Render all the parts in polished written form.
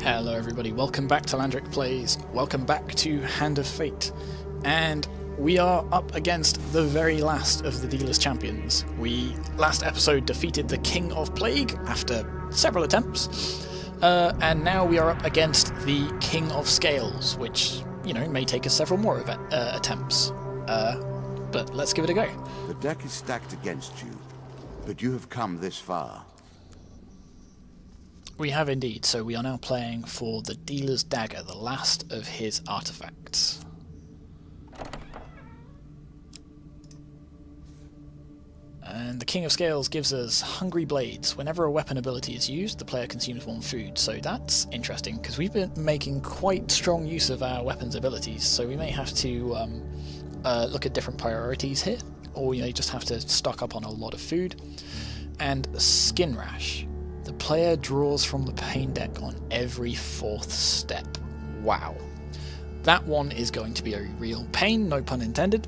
Hello everybody, welcome back to Landric Plays, welcome back to Hand of Fate, and we are up against the very last of the Dealer's Champions. We, last episode, defeated the King of Plague after several attempts, and now we are up against the King of Scales, which, you know, may take us several more attempts, but let's give it a go. The deck is stacked against you, but you have come this far. We have indeed, so we are now playing for the Dealer's Dagger, the last of his artifacts. And the King of Scales gives us Hungry Blades. Whenever a weapon ability is used, the player consumes one food, so that's interesting, because we've been making quite strong use of our weapons abilities, so we may have to look at different priorities here, or we may just have to stock up on a lot of food. And Skin Rash. The player draws from the pain deck on every fourth step. Wow. That one is going to be a real pain, no pun intended.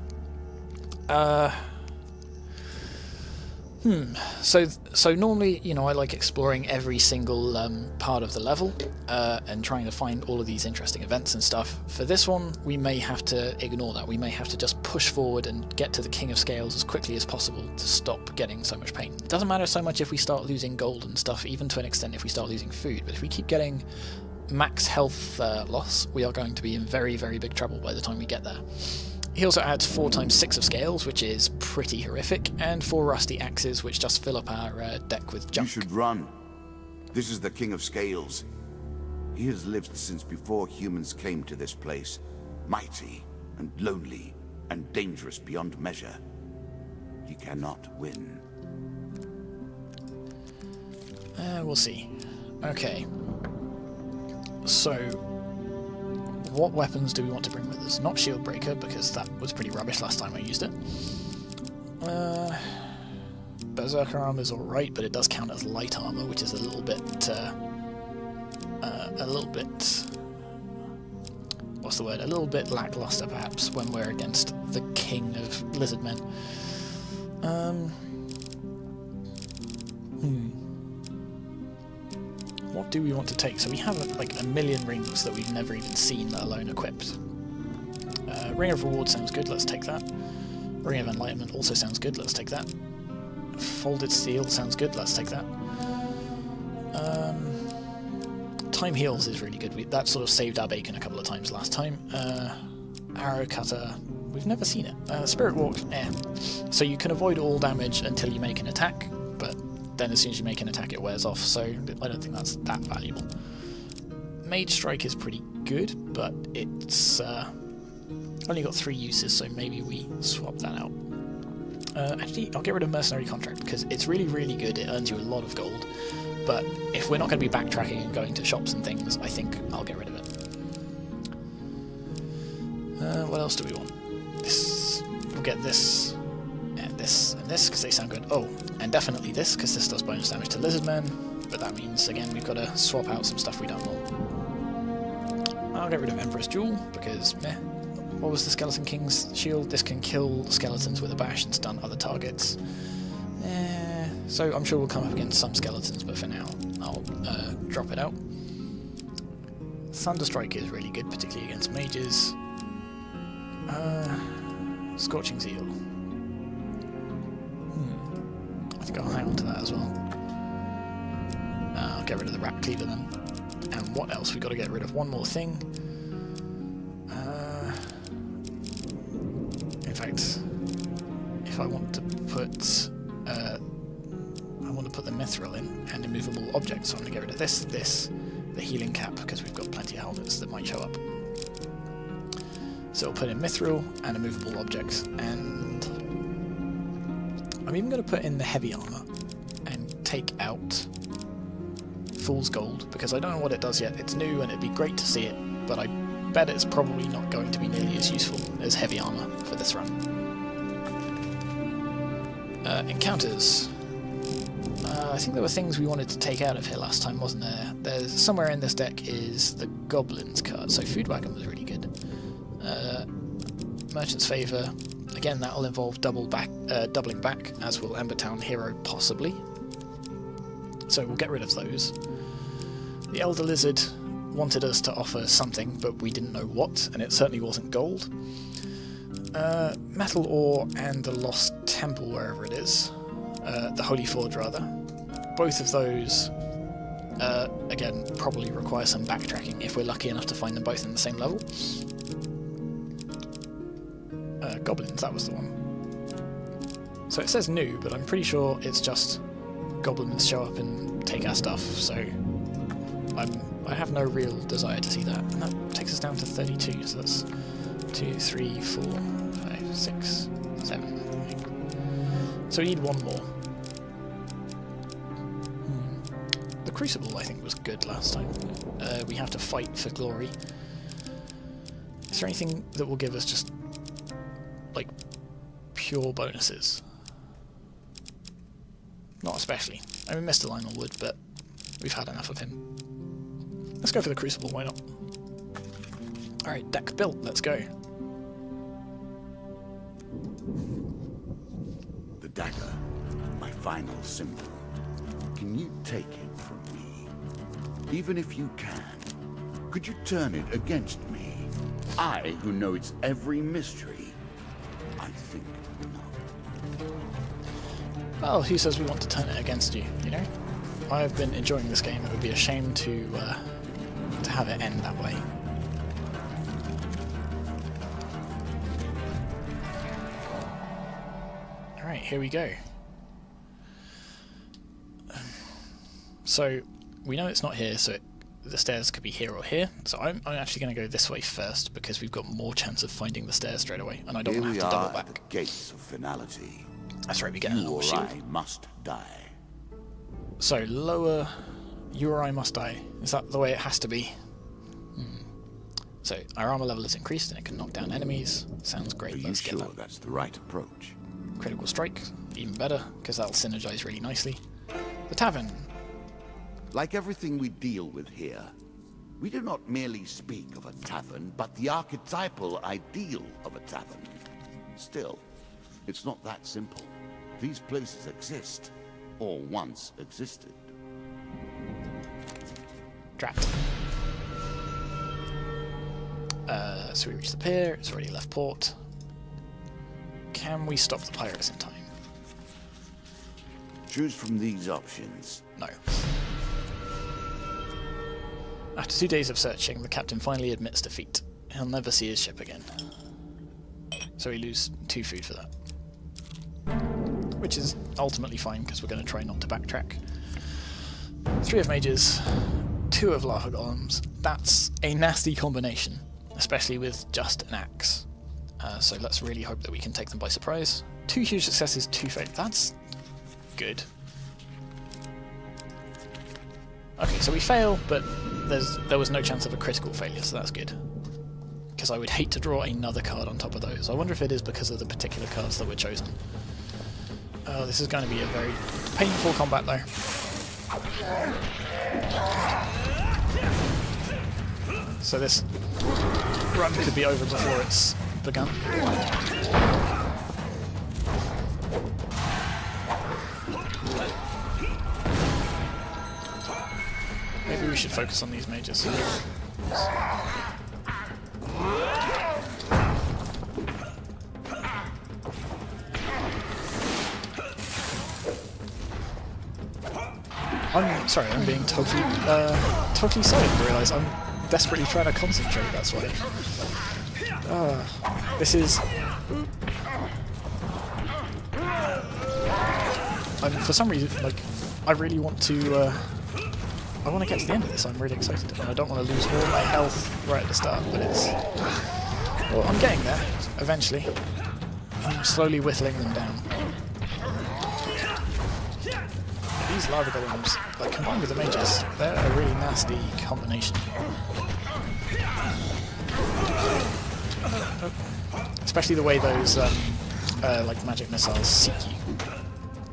So normally, you know, I like exploring every single part of the level and trying to find all of these interesting events and stuff. For this one, we may have to ignore that. We may have to just push forward and get to the King of Scales as quickly as possible to stop getting so much pain. It doesn't matter so much if we start losing gold and stuff, even to an extent if we start losing food, but if we keep getting max health loss, we are going to be in very, very big trouble by the time we get there. He also adds 4x6 of scales, which is pretty horrific, and 4 rusty axes, which just fill up our deck with junk. You should run. This is the King of Scales. He has lived since before humans came to this place. Mighty and lonely and dangerous beyond measure. He cannot win. We'll see. Okay. So, what weapons do we want to bring with us? Not Shield Breaker, because that was pretty rubbish last time I used it. Berserker Armor is alright, but it does count as light armor, which is a little bit, what's the word? A little bit lackluster, perhaps, when we're against the King of Lizardmen. What do we want to take? So we have like a million rings that we've never even seen, let alone equipped. Ring of Reward sounds good, let's take that. Ring of Enlightenment also sounds good, let's take that. Folded Steel sounds good, let's take that. Time Heals is really good, that sort of saved our bacon a couple of times last time. Arrow Cutter, we've never seen it. Spirit Walk, So you can avoid all damage until you make an attack, but then as soon as you make an attack it wears off, so I don't think that's that valuable. Mage Strike is pretty good, but it's only got 3 uses, so maybe we swap that out. Actually, I'll get rid of Mercenary Contract, because it's really, really good, it earns you a lot of gold, but if we're not going to be backtracking and going to shops and things, I think I'll get rid of it. What else do we want? This, we'll get this, and this, and this, because they sound good. Oh, and definitely this, because this does bonus damage to Lizardmen, but that means, again, we've got to swap out some stuff we don't want. I'll get rid of Emperor's Jewel, because, meh. What was the Skeleton King's shield? This can kill skeletons with a bash and stun other targets. So I'm sure we'll come up against some skeletons, but for now, I'll drop it out. Thunderstrike is really good, particularly against mages. Scorching Zeal. I think I'll hang on to that as well. I'll get rid of the Rat Cleaver then. And what else? We've got to get rid of one more thing. In fact, if I want to put the Mithril in and immovable objects, so I'm going to get rid of this, the healing cap, because we've got plenty of helmets that might show up. So I'll put in Mithril and immovable objects, and I'm even going to put in the heavy armor and take out Fool's Gold, because I don't know what it does yet. It's new and it'd be great to see it, but I bet it's probably not going to be nearly as useful as heavy armor for this run. Encounters. I think there were things we wanted to take out of here last time, wasn't there? There's somewhere in this deck is the Goblins card, so Food Wagon was really good. Merchant's Favour, again that will involve doubling back, as will Embertown Hero possibly. So we'll get rid of those. The Elder Lizard wanted us to offer something, but we didn't know what, and it certainly wasn't gold. Metal ore and the Lost Temple, wherever it is. The Holy Forge, rather. Both of those, again, probably require some backtracking if we're lucky enough to find them both in the same level. Goblins, that was the one. So it says new, but I'm pretty sure it's just goblins show up and take our stuff, so I have no real desire to see that. And that takes us down to 32, so that's 2, 3, 4, 5, 6, 7, 8. So we need one more. The Crucible, I think, was good last time. We have to fight for glory. Is there anything that will give us just, like, pure bonuses? Not especially. I mean, Mr. Lionel would, but we've had enough of him. Let's go for the Crucible, why not? Alright, deck built, let's go. The dagger, my final symbol. Can you take it from me? Even if you can, could you turn it against me? I, who know its every mystery. I think not. Well, who says we want to turn it against you, you know? I've been enjoying this game, it would be a shame to have it end that way. Alright, here we go. So, we know it's not here, so the stairs could be here or here. So I'm actually going to go this way first, because we've got more chance of finding the stairs straight away, and I don't want to have to double back. At the gates of finality. That's right, we get an You or shield. I must die. So, lower... You or I must die. Is that the way it has to be? So, our armor level is increased and it can knock down enemies. Sounds great, Are you let's get sure that. that's the right approach? Critical strike, even better, because that'll synergize really nicely. The tavern. Like everything we deal with here, we do not merely speak of a tavern, but the archetypal ideal of a tavern. Still, it's not that simple. These places exist, or once existed. Trapped. So we reach the pier, it's already left port. Can we stop the pirates in time? Choose from these options. No. After 2 days of searching, the captain finally admits defeat. He'll never see his ship again. So we lose 2 food for that. Which is ultimately fine, because we're going to try not to backtrack. 3 of mages, 2 of lava golems. That's a nasty combination, especially with just an axe. So let's really hope that we can take them by surprise. 2 huge successes, 2 failures. That's good. Okay, so we fail, but there was no chance of a critical failure, so that's good. Because I would hate to draw another card on top of those. I wonder if it is because of the particular cards that were chosen. Oh, this is going to be a very painful combat, though. So this run could be over before it's begun. Maybe we should focus on these mages. I'm sorry, I'm being totally silent. I realise I'm desperately trying to concentrate, that's why. This is... for some reason, like, I really want to... I want to get to the end of this, I'm really excited. And I don't want to lose all my health right at the start, but it's... Well, I'm getting there, eventually. I'm slowly whittling them down. These lava golems, like, combined with the mages, they're a really nasty combination. Especially the way those, like, magic missiles seek you.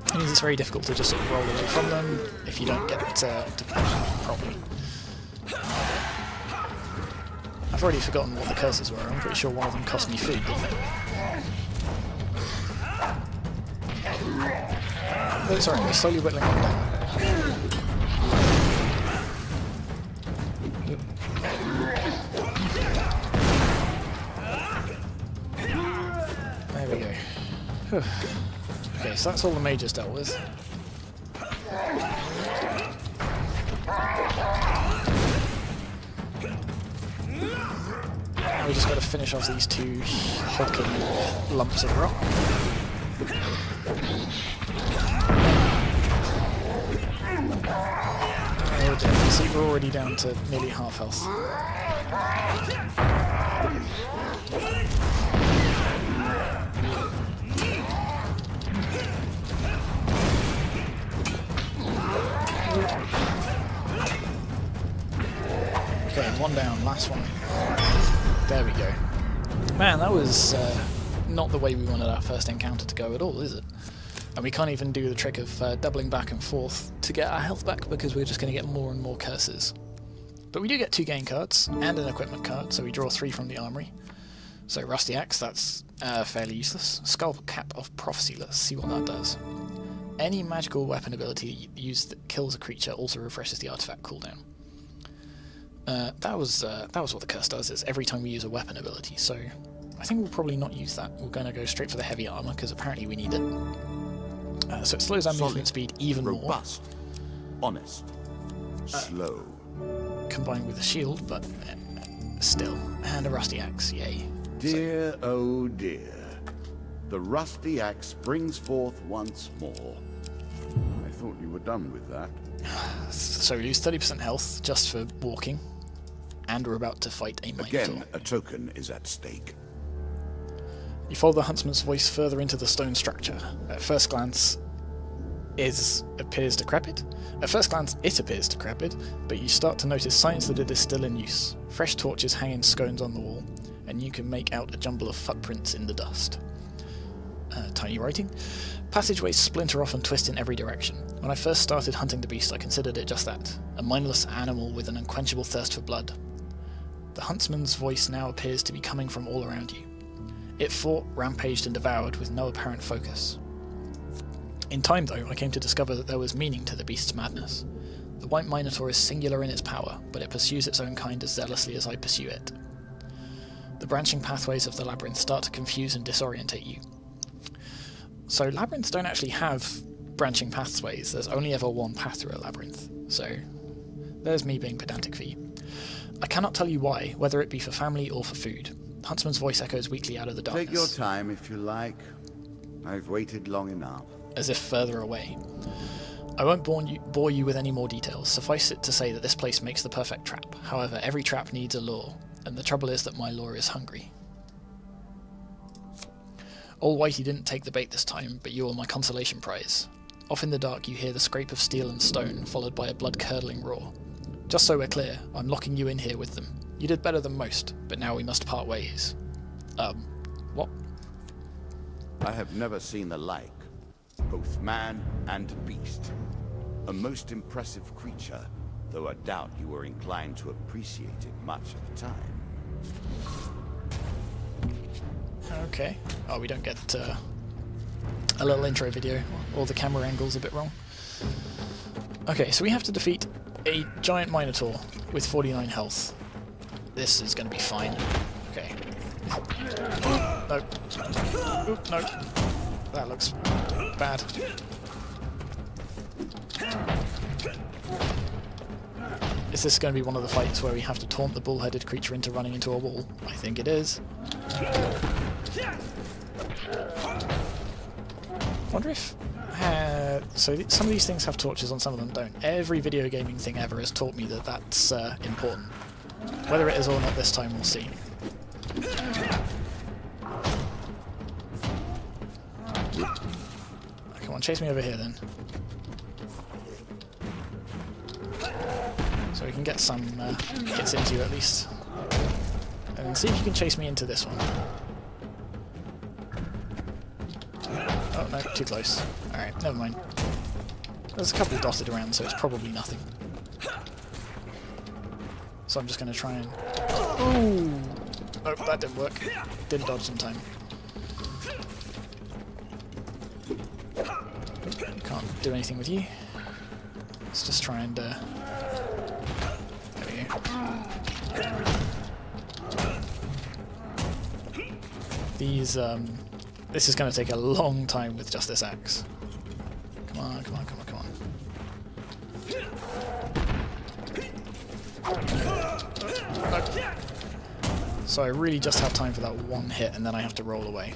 It means it's very difficult to just sort of roll away from them if you don't get to punch them properly. I've already forgotten what the curses were. I'm pretty sure one of them cost me food, didn't it? Oh, sorry, we're slowly whittling them down. There we go. Whew. Okay, so that's all the mages dealt with. Now we just got to finish off these two hulking lumps of rock. Oh dear, you see we're already down to nearly half health. Okay, one down, last one. There we go. Man, that was not the way we wanted our first encounter to go at all, is it? And we can't even do the trick of doubling back and forth to get our health back because we're just going to get more and more curses. But we do get 2 gain cards and an equipment card, so we draw 3 from the armory. So Rusty Axe, that's fairly useless. Skull Cap of Prophecy, let's see what that does. Any magical weapon ability used that kills a creature also refreshes the artifact cooldown. That was what the curse does, is every time we use a weapon ability, so I think we'll probably not use that. We're going to go straight for the heavy armour, because apparently we need it. So it slows our movement speed even robust, more. Honest, slow. Combined with a shield, but still. And a Rusty Axe, yay. Dear, oh dear. The Rusty Axe springs forth once more. I thought you were done with that. So we lose 30% health just for walking, and we're about to fight a Minotaur. Again, a token is at stake. You follow the huntsman's voice further into the stone structure. At first glance, it appears decrepit, but you start to notice signs that it is still in use. Fresh torches hang in scones on the wall, and you can make out a jumble of footprints in the dust. Tiny writing. Passageways splinter off and twist in every direction. When I first started hunting the beast, I considered it just that, a mindless animal with an unquenchable thirst for blood. The huntsman's voice now appears to be coming from all around you. It fought, rampaged, and devoured with no apparent focus. In time, though, I came to discover that there was meaning to the beast's madness. The White Minotaur is singular in its power, but it pursues its own kind as zealously as I pursue it. The branching pathways of the labyrinth start to confuse and disorientate you. So labyrinths don't actually have branching pathways, there's only ever one path through a labyrinth, so there's me being pedantic for you. I cannot tell you why, whether it be for family or for food. Huntsman's voice echoes weakly out of the darkness. Take your time if you like. I've waited long enough. As if further away. I won't bore you with any more details. Suffice it to say that this place makes the perfect trap. However, every trap needs a lure, and the trouble is that my lure is hungry. Old Whitey didn't take the bait this time, but you are my consolation prize. Off in the dark you hear the scrape of steel and stone, followed by a blood-curdling roar. Just so we're clear, I'm locking you in here with them. You did better than most, but now we must part ways. What? I have never seen the like. Both man and beast. A most impressive creature, though I doubt you were inclined to appreciate it much at the time. Okay. Oh, we don't get a little intro video. All the camera angles a bit wrong. Okay, so we have to defeat a giant Minotaur with 49 health. This is going to be fine. Okay. No. Oop, no. That looks bad. Is this going to be one of the fights where we have to taunt the bull-headed creature into running into a wall? I think it is. Wonder if... so some of these things have torches on, some of them don't. Every video gaming thing ever has taught me that that's important. Whether it is or not this time, we'll see. Come on, chase me over here then. So we can get some hits into you at least. And see if you can chase me into this one. Oh no, too close. Alright, never mind. There's a couple dotted around, so it's probably nothing. So I'm just going to try and... Ooh! Nope, that didn't work. Did dodge in time. Can't do anything with you. Let's just try and... there we go. These, this is going to take a long time with just this axe. Come on, come on, come on, come on. No. So I really just have time for that one hit, and then I have to roll away.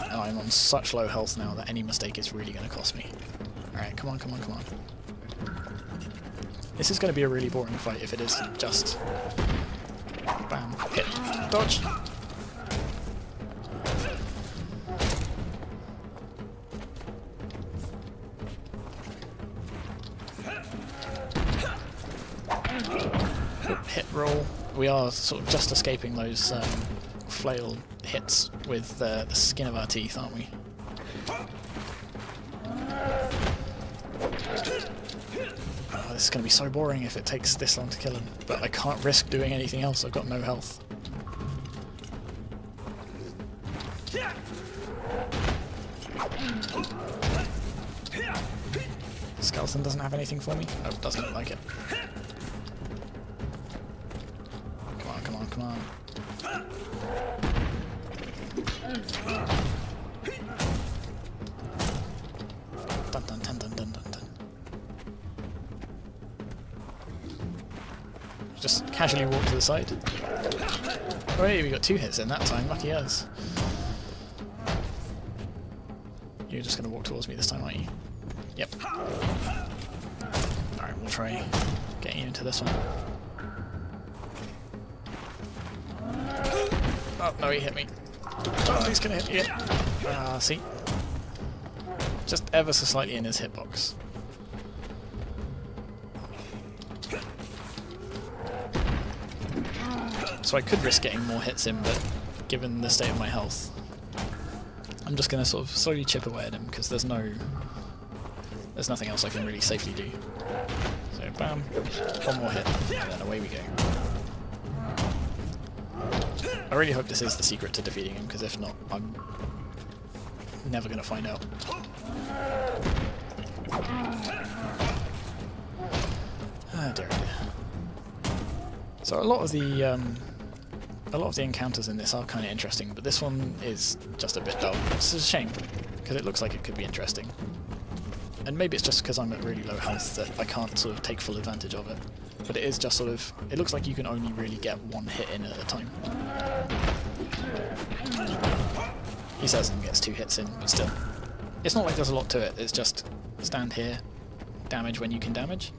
And I'm on such low health now that any mistake is really going to cost me. Alright, come on, come on, come on. This is going to be a really boring fight if it is just... Bam, hit, dodge! Hit roll. We are sort of just escaping those flail hits with the skin of our teeth, aren't we? Oh, this is going to be so boring if it takes this long to kill him, but I can't risk doing anything else, I've got no health. Skeleton doesn't have anything for me? Oh, doesn't look like it. Come on, come on, come on. Dun dun dun dun dun dun dun. Just casually walk to the side. Oh hey, we got 2 hits in that time, lucky us. You're just going to walk towards me this time, aren't you? Yep. Alright, we'll try getting you into this one. Oh, no, he hit me. Oh, he's going to hit me again. Ah, see? Just ever so slightly in his hitbox. So I could risk getting more hits in, but given the state of my health, I'm just going to sort of slowly chip away at him because there's nothing else I can really safely do. So bam, one more hit, and then away we go. I really hope this is the secret to defeating him, because if not, I'm never going to find out. Ah, dear, dear. So a lot of the encounters in this are kind of interesting, but this one is just a bit dull. It's a shame, because it looks like it could be interesting. And maybe it's just because I'm at really low health that I can't sort of take full advantage of it. But it is just sort of... It looks like you can only really get one hit in at a time. He says and gets 2 hits in, but still. It's not like there's a lot to it, it's just stand here, damage when you can damage.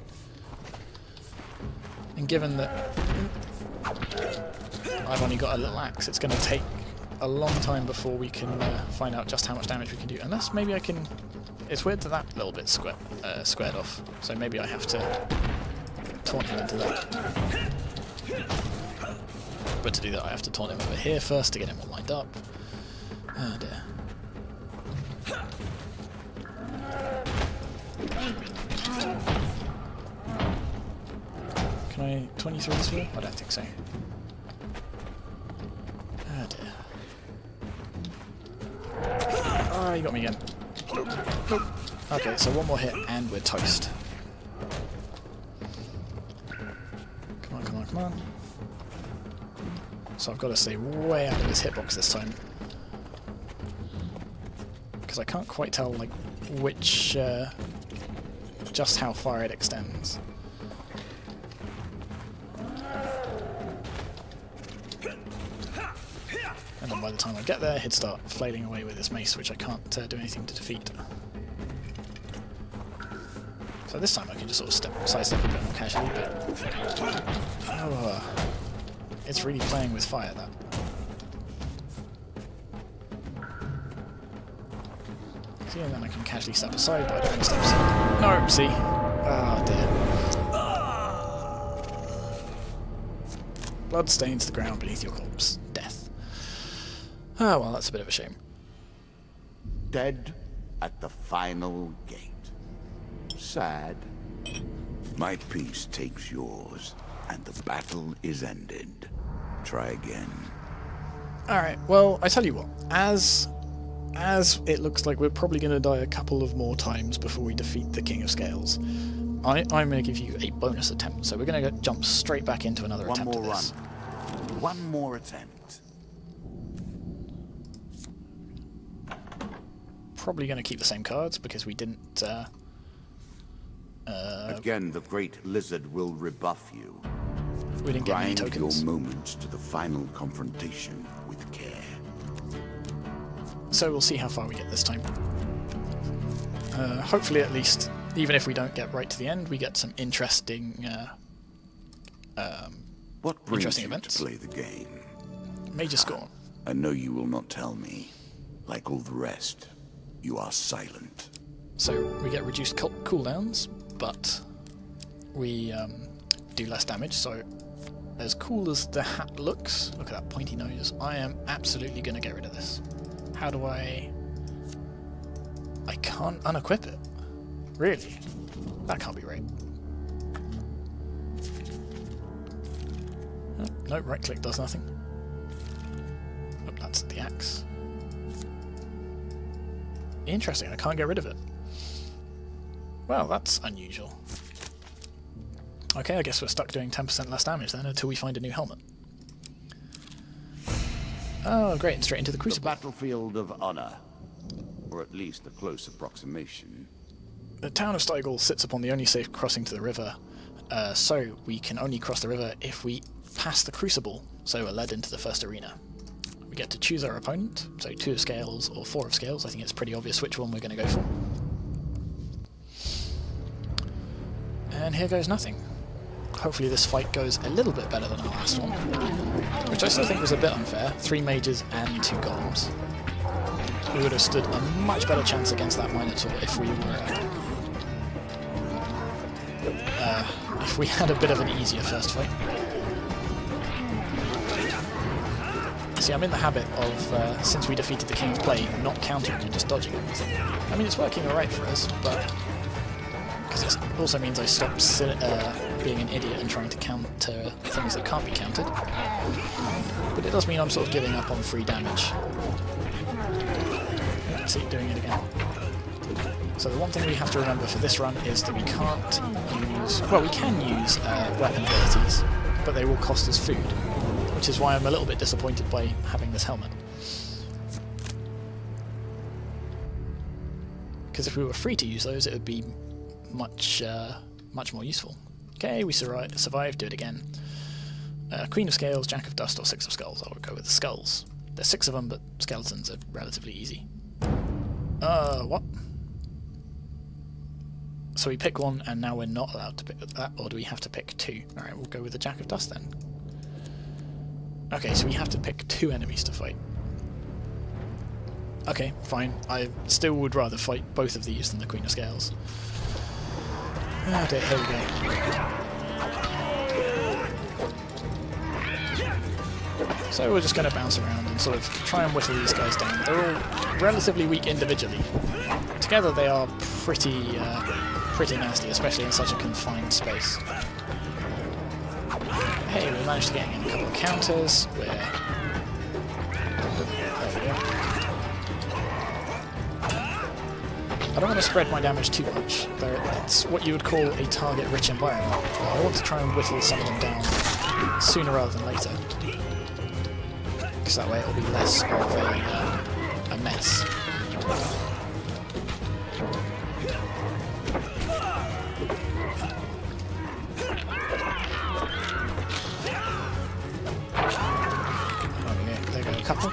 And given that I've only got a little axe, it's going to take a long time before we can find out just how much damage we can do. Unless maybe I can... It's weird that that little bit squared off, so maybe I have to taunt him into that. But to do that I have to taunt him over here first to get him all lined up. Oh dear. Can I 20 through this wheel? I don't think so. Oh dear. Ah, you got me again. Nope. Nope. Okay, so one more hit and we're toast. Come on, come on, come on. So I've got to stay way out of his hitbox this time. Because I can't quite tell, like, which... just how far it extends. And then by the time I get there, he'd start flailing away with his mace, which I can't do anything to defeat. So this time I can just sort of sidestep a bit more casually, but... Oh, it's really playing with fire, that. See, and then I can casually step aside, but I don't want to step aside. No, see? Ah, dear. Blood stains the ground beneath your corpse. Death. Ah, well, that's a bit of a shame. Dead at the final gate. Sad. My peace takes yours, and the battle is ended. Try again. Alright, well, I tell you what, as as it looks like we're probably going to die a couple of more times before we defeat the King of Scales, I'm going to give you a bonus attempt. So we're going to jump straight back into another attempt at this. One more attempt. Probably going to keep the same cards because we didn't... Again, the great lizard will rebuff you. we didn't get any Grind tokens. your moments to the final confrontation with care. So we'll see how far we get this time. Hopefully at least, even if we don't get right to the end, we get some interesting What brings interesting you events. to play the game? Major Scorn. I know you will not tell me. Like all the rest, you are silent. So we get reduced cooldowns, but we do less damage. So as cool as the hat looks, look at that pointy nose, I am absolutely going to get rid of this. How do I can't unequip it. Really? That can't be right. Oh, no, right click does nothing. Oh, that's the axe. Interesting, I can't get rid of it. Well, that's unusual. Okay, I guess we're stuck doing 10% less damage then until we find a new helmet. Oh, great, and straight into the The Crucible. battlefield of honor. Or at least a close approximation. The town of Steigl sits upon the only safe crossing to the river, so we can only cross the river if we pass the Crucible, so we're led into the first arena. We get to choose our opponent, so 2 of Scales or 4 of Scales. I think it's pretty obvious which one we're going to go for. And here goes nothing. Hopefully this fight goes a little bit better than our last one, which I still think was a bit unfair. 3 mages and 2 golems. We would have stood a much better chance against that Minotaur if we were... if we had a bit of an easier first fight. See, I'm in the habit of, since we defeated the King of Plague, not countering and just dodging everything. I mean, it's working alright for us, but... because it also means I stop being an idiot and trying to counter things that can't be countered. But it does mean I'm sort of giving up on free damage. See it doing it again. So the one thing we have to remember for this run is that we can't use... well, we can use weapon abilities, but they will cost us food, which is why I'm a little bit disappointed by having this helmet. Because if we were free to use those, it would be much more useful. Okay, we survived, do it again. Queen of Scales, Jack of Dust, or 6 of Skulls. I'll go with the Skulls. There's 6 of them, but skeletons are relatively easy. What? So we pick one, and now we're not allowed to pick that, or do we have to pick 2? Alright, we'll go with the Jack of Dust then. Okay, so we have to pick 2 enemies to fight. Okay, fine. I still would rather fight both of these than the Queen of Scales. Oh dear, here we go. So we're just going to bounce around and sort of try and whittle these guys down. They're all relatively weak individually. Together they are pretty nasty, especially in such a confined space. Hey, we managed to get in a couple of counters. There we go. I don't want to spread my damage too much. It's what you would call a target-rich environment. I want to try and whittle some of them down sooner rather than later. Because that way it'll be less of a mess. There go a couple.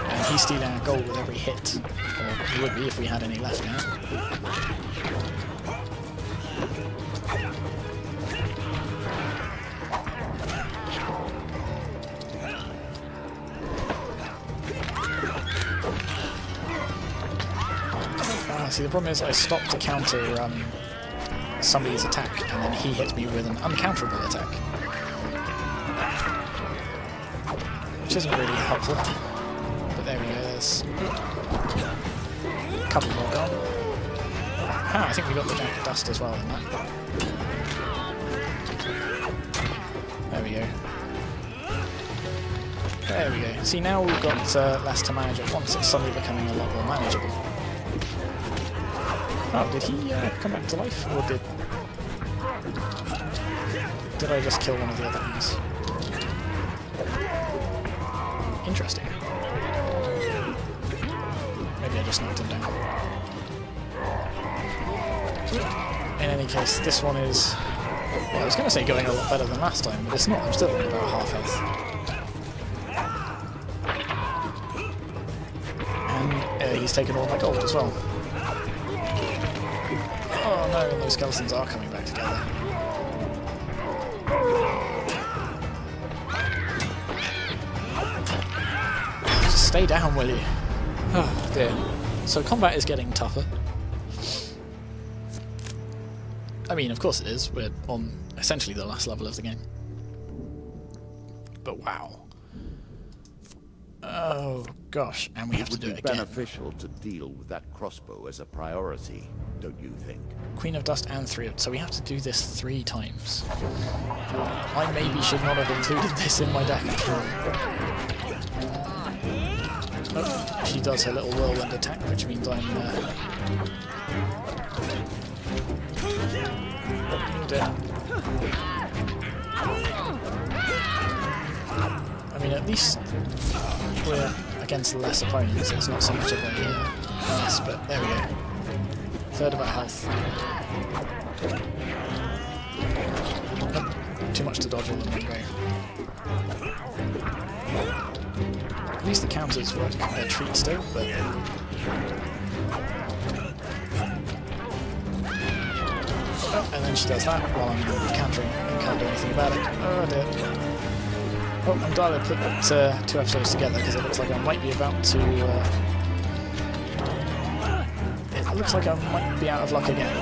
And he's stealing our gold with every hit. Or he would be if we had any left now. See, the problem is I stopped to counter somebody's attack, and then he hits me with an uncounterable attack. Which isn't really helpful. But there we go, there's a couple more gone. Ah, I think we got the Jack of Dust as well in that. There we go. There we go. See, now we've got less to manage at once. It's suddenly becoming a lot more manageable. Oh, did he come back to life? Or did I just kill one of the other ones? Interesting. Maybe I just knocked him down. In any case, this one is... Well, I was going to say going a lot better than last time, but it's not. I'm still only about half health. And he's taken all my gold as well. Oh no, and those skeletons are coming back together. Just stay down, will you? Oh dear. So combat is getting tougher. I mean, of course it is. We're on essentially the last level of the game. But wow. Oh gosh, and we have to do it again. It would be beneficial to deal with that crossbow as a priority, don't you think? Queen of Dust and 3 of... So we have to do this 3 times. I maybe should not have included this in my deck. Oh, she does her little whirlwind attack, which means I'm... dead. I mean, at least we're against less opponents. It's not so much of a mess, but there we go. Third of our health. Oh, too much to dodge all in one go. At least the counters work a treat still, but... Oh, and then she does that while I'm countering and can't do anything about it. Oh dear. Oh, I'm glad I put 2 episodes together because it looks like I might be about to... it looks like I might be out of luck again.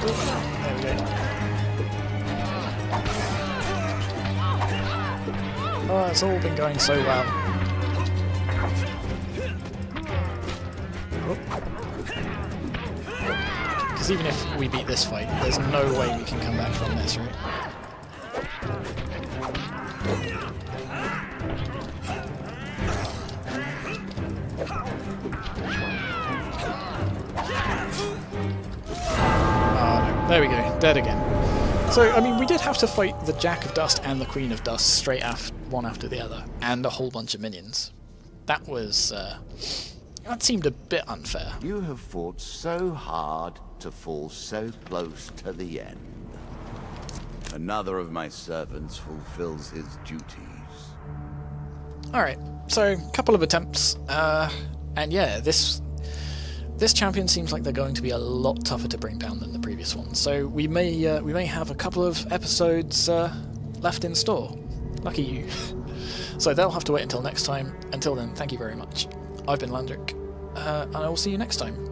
Ooh, there we go. Oh, it's all been going so well. Because even if we beat this fight, there's no way we can come back from this, right? There we go, dead again. So, I mean, we did have to fight the Jack of Dust and the Queen of Dust straight one after the other, and a whole bunch of minions. That was, that seemed a bit unfair. You have fought so hard to fall so close to the end. Another of my servants fulfills his duties. Alright, so, a couple of attempts, and yeah, this champion seems like they're going to be a lot tougher to bring down than the previous one. So we may have a couple of episodes left in store. Lucky you. So they'll have to wait until next time. Until then, thank you very much. I've been Landric, and I will see you next time.